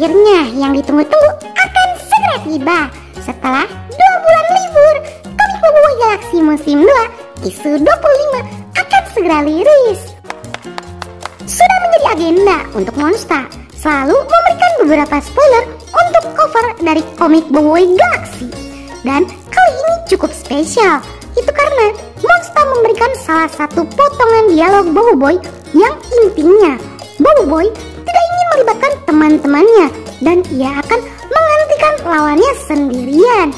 akhirnya yang ditunggu-tunggu akan segera tiba. Setelah 2 bulan libur, komik Boboiboy Galaxy musim 2 isu 25 akan segera liris. Sudah menjadi agenda untuk Monsta selalu memberikan beberapa spoiler untuk cover dari komik Boboiboy Galaxy. Dan kali ini cukup spesial, itu karena Monsta memberikan salah satu potongan dialog Boboiboy yang intinya Boboiboy tidak ingin melibatkan teman-temannya dan ia akan menghentikan lawannya sendirian.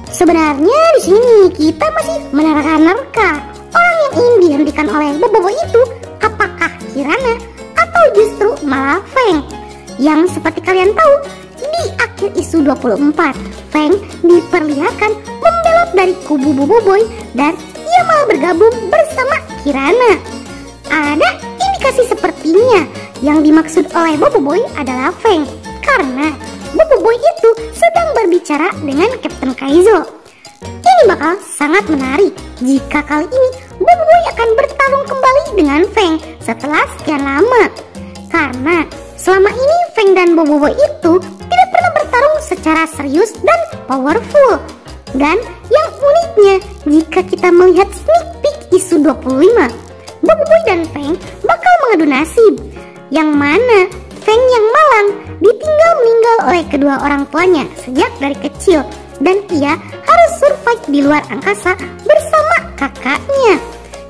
Sebenarnya di sini kita masih menerka-nerka orang yang ingin dihentikan oleh Boboiboy itu apakah Kirana atau justru malah Feng. Yang seperti kalian tahu, di akhir isu 24, Feng diperlihatkan membelot dari kubu Boboiboy dan ia malah bergabung bersama Kirana. Ada indikasi sepertinya yang dimaksud oleh Boboiboy adalah Feng, karena Boboiboy itu sedang berbicara dengan Captain Kaizo. Ini bakal sangat menarik jika kali ini Boboiboy akan bertarung kembali dengan Feng setelah sekian lama. Karena selama ini Feng dan Boboiboy itu tidak pernah bertarung secara serius dan powerful. Dan yang uniknya, jika kita melihat sneak peek isu 25, Boboiboy dan Feng bakal mengadu nasib, yang mana Feng yang malang ditinggal meninggal oleh kedua orang tuanya sejak dari kecil dan ia harus survive di luar angkasa bersama kakaknya.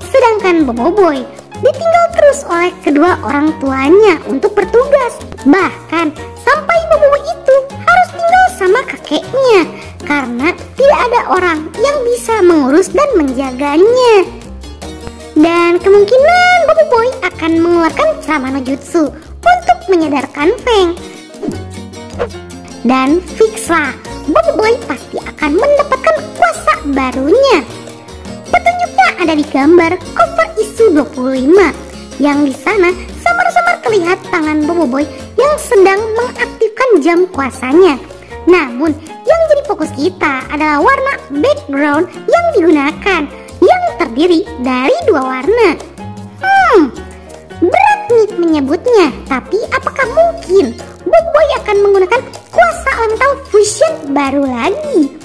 Sedangkan Boboiboy ditinggal terus oleh kedua orang tuanya untuk bertugas. Bahkan sampai Boboiboy itu harus tinggal sama kakeknya karena tidak ada orang yang bisa mengurus dan menjaganya. Dan kemungkinan Boboiboy akan mengeluarkan ceramah no jutsu untuk menyadarkan Feng. Dan fix lah, Boboiboy pasti akan mendapatkan kuasa barunya. Petunjuknya ada di gambar cover isu 25, yang di sana samar-samar terlihat tangan Boboiboy yang sedang mengaktifkan jam kuasanya. Namun yang jadi fokus kita adalah warna background yang digunakan, yang terdiri dari 2 warna. Berat nih menyebutnya, tapi apakah mungkin Boboiboy akan menggunakan kuasa elemental fusion baru lagi?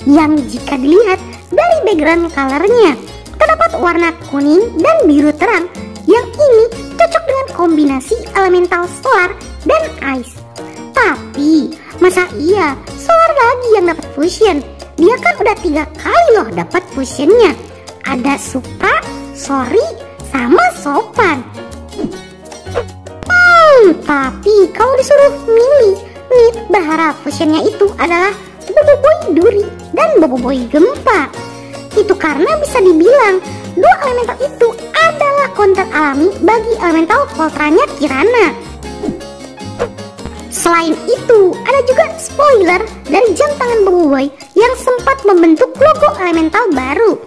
Yang jika dilihat dari background colornya, terdapat warna kuning dan biru terang, yang ini cocok dengan kombinasi elemental solar dan ice. Tapi masa iya solar lagi yang dapat fusion? Dia kan udah 3 kali loh dapat fusionnya. Ada Supra, Sori, sama Sopan. Tapi kalau disuruh milih, Nit berharap fusionnya itu adalah Boboiboy Duri dan Boboiboy Gempa. Itu karena bisa dibilang 2 elemental itu adalah counter alami bagi elemental Voltranya Kirana. Selain itu, ada juga spoiler dari jam tangan Boboiboy yang sempat membentuk logo elemental baru.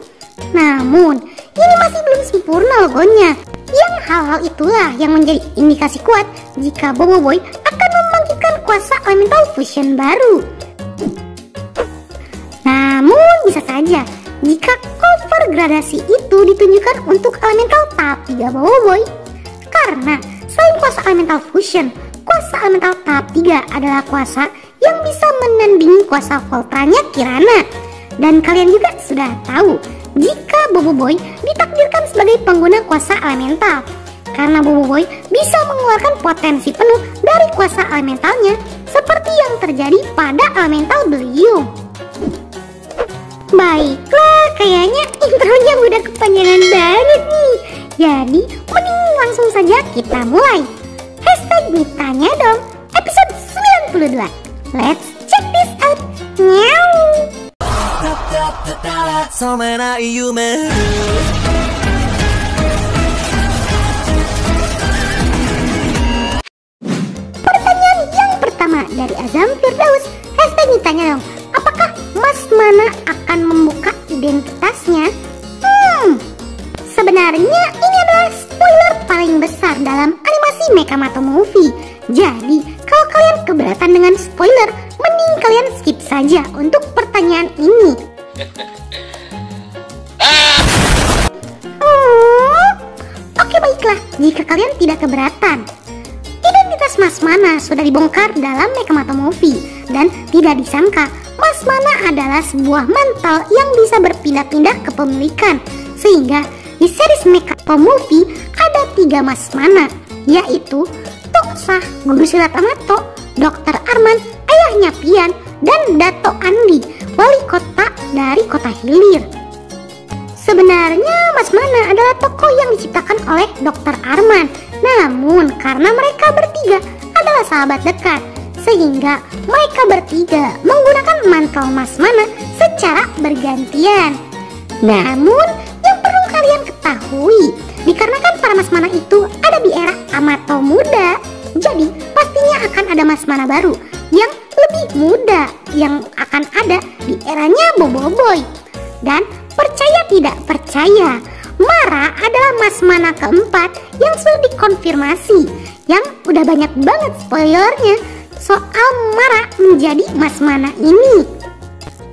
Namun, ini masih belum sempurna logonya. Yang hal-hal itulah yang menjadi indikasi kuat jika Boboiboy akan membangkitkan kuasa elemental fusion baru. Namun bisa saja jika cover gradasi itu ditunjukkan untuk elemental tahap 3 Boboiboy. Karena selain kuasa elemental fusion, kuasa elemental tahap 3 adalah kuasa yang bisa menandingi kuasa Voltranya Kirana. Dan kalian juga sudah tahu jika Boboiboy ditakdirkan sebagai pengguna kuasa elemental, karena Boboiboy bisa mengeluarkan potensi penuh dari kuasa elementalnya seperti yang terjadi pada elemental beliung. Baiklah, kayaknya intronya udah kepanjangan banget nih. Jadi mending langsung saja kita mulai. Ditanya dong, episode 92. Let's check this out. Meow. Pertanyaan yang pertama dari Azam Firdaus. Ditanya dong, apakah Mas Mana akan membuka identitasnya? Sebenarnya ini adalah spoiler paling besar dalam animasi Mechamato Movie. Jadi kalau kalian keberatan dengan spoiler, mending kalian skip saja untuk pertanyaan ini. Oke baiklah, jika kalian tidak keberatan. Identitas Mas Mana sudah dibongkar dalam Mecha Movie. Dan tidak disangka, Mas Mana adalah sebuah mantel yang bisa berpindah-pindah kepemilikan. Sehingga di series Mecha Movie ada 3 Mas Mana, yaitu Toksah, Guru Silat Amato, Dr. Arman, ayahnya Pian, dan Dato Andi, wali kota dari kota Hilir. Sebenarnya Mas Mana adalah tokoh yang diciptakan oleh Dr. Arman. Namun karena mereka bertiga adalah sahabat dekat, sehingga mereka bertiga menggunakan mantel Mas Mana secara bergantian. Namun yang perlu kalian ketahui, dikarenakan para Mas Mana itu ada di era Amato muda, jadi pastinya akan ada Mas Mana baru yang lebih muda yang akan ada di eranya Boboiboy. Dan percaya tidak percaya, Mara adalah Mas Mana keempat yang sudah dikonfirmasi, yang udah banyak banget spoilernya soal Mara menjadi Mas Mana ini.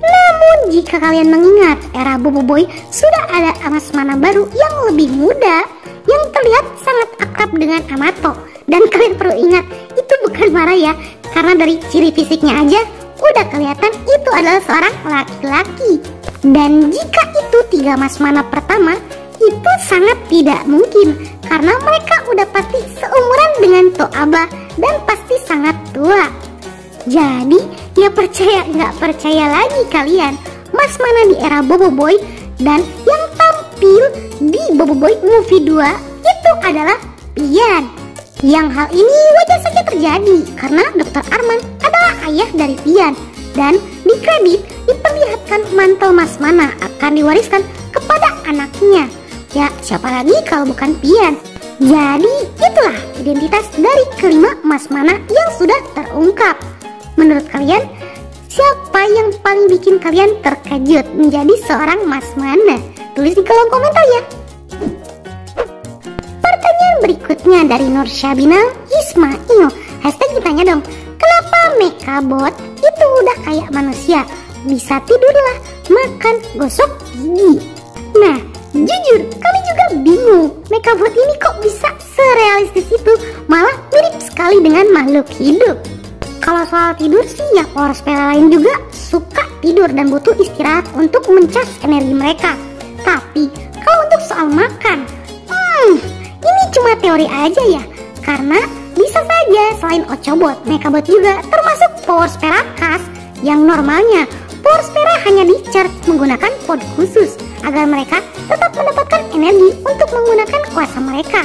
Namun jika kalian mengingat, era Boboiboy sudah ada Mas Mana baru yang lebih muda, yang terlihat sangat akrab dengan Amato. Dan kalian perlu ingat, itu bukan Mara ya, karena dari ciri fisiknya aja udah kelihatan itu adalah seorang laki-laki. Dan jika itu 3 Mas Mana pertama, itu sangat tidak mungkin, karena mereka udah pasti seumuran dengan Toaba dan pasti sangat tua. Jadi ya percaya nggak percaya lagi kalian, Mas Mana di era Boboiboy dan yang tampil di Boboiboy Movie 2 itu adalah Pian. Yang hal ini wajar saja terjadi karena Dr. Arman adalah ayah dari Pian. Dan di kredit diperlihatkan mantel Mas Mana akan diwariskan kepada anaknya. Ya siapa lagi kalau bukan Pian. Jadi itulah identitas dari kelima Mas Mana yang sudah terungkap. Menurut kalian, siapa yang paling bikin kalian terkejut menjadi seorang Mas Mana? Tulis di kolom komentar ya. Pertanyaan berikutnya dari Nur Syabinal Ismail. Hashtag ditanya dong, kenapa Mechabot itu udah kayak manusia? Bisa tidurlah, makan, gosok gigi. Nah, jujur kami juga bingung, Mechabot ini kok bisa serealistis itu, malah mirip sekali dengan makhluk hidup. Kalau soal tidur sih ya power spell lain juga suka tidur dan butuh istirahat untuk mencas energi mereka. Tapi kalau untuk soal makan, ini cuma teori aja ya. Karena bisa saja selain Ochobot, Mechabot juga termasuk power spell khas yang normalnya power spell hanya di-charge menggunakan pod khusus agar mereka tetap mendapatkan energi untuk menggunakan kuasa mereka.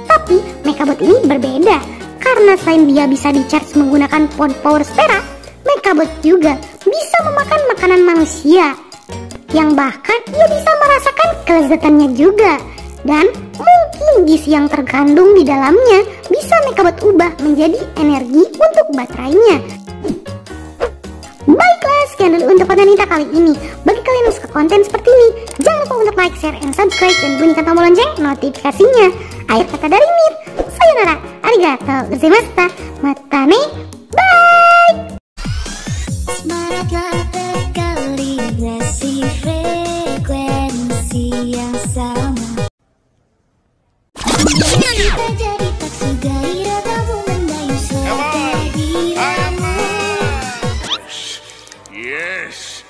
Tapi Mechabot ini berbeda. Karena selain dia bisa di-charge menggunakan pod power spera, Mechabot juga bisa memakan makanan manusia, yang bahkan ia bisa merasakan kelezatannya juga. Dan mungkin gizi yang terkandung di dalamnya bisa Mechabot ubah menjadi energi untuk baterainya. Baiklah, sekian dulu untuk konten Nita kali ini. Bagi kalian yang suka konten seperti ini, jangan lupa untuk like, share, and subscribe, dan bunyikan tombol lonceng notifikasinya. Akhir kata dari Nit, sayonara, arigato gozaimashita, matane, bye! Semangatlah berkalibrasi frekuensi yang sama. Kita jadi tak segairah kamu mendayu serta dirimu. Yes.